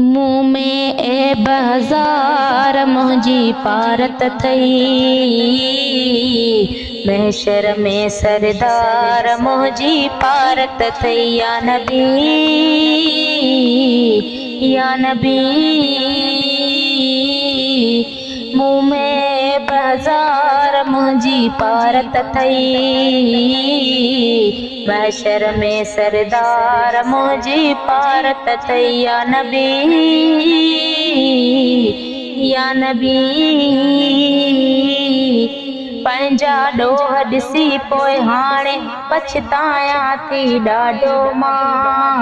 मुँह में ए बाज़ार मुंहिंजी पारत थई, महशर में सरदार मुंहिंजी पारत थई। या नबी या नबी, मुँह में बाज़ार मुंहिंजी पारत थई, महशर में सरदार मुंहिंजी पारत थई। या नबी या नबी, पंहिंजा ॾोह ॾिसी पोइ हाणे पछतायां थी ॾाढो मां।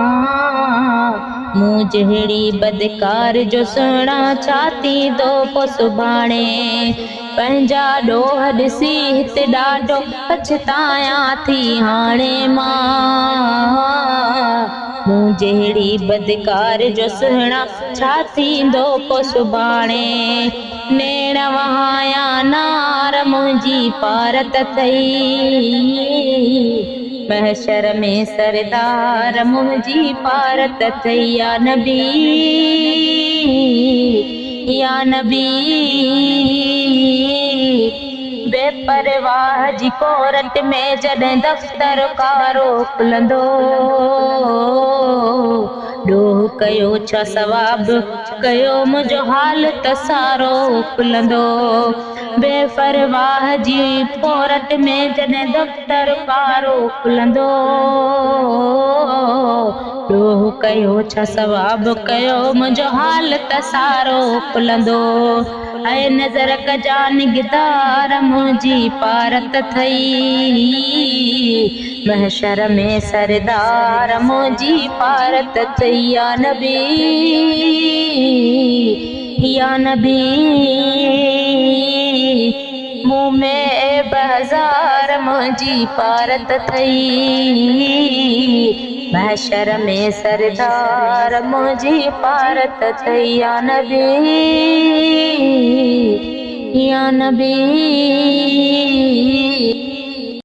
मूं जहिड़ी बदकार जो सुहिणा छा थींदो पोइ सुभाणे। पंहिंजा ॾोह ॾिसी हिते ॾाढो पछतायां थी हाणे मां। मूं जहिड़ी बदकार जो सुहिणा छा थींदो पोइ सुभाणे। नेण वहाया नार मुंहिंजी पारत थई, महशर में सरदार मुंहिंजी पारत थई। या नबी या नबी, बेपरवाह जी कोरट में जॾहिं दफ़्तर कारो खुलंदो, ॾोह कयो छा सवाब कयो मुंहिंजो हाल त सारो खुलंदो। बेपरवाह जी कोरट में जॾहिं दफ़्तर कारो खुलंदो, ॾोह कयो छा सवाब कयो मुंहिंजो हाल त सारो खुलंदो। ऐं नज़र कजा निगदार मुंहिंजी पारत थई, महशर में सरदार मुंहिंजी पारत थई। या नबी या नबी, मुँह में बाज़ार मुंहिंजी पारत थई, महशर में सरदार मुंहिंजी पारत थई। या नबी या नबी।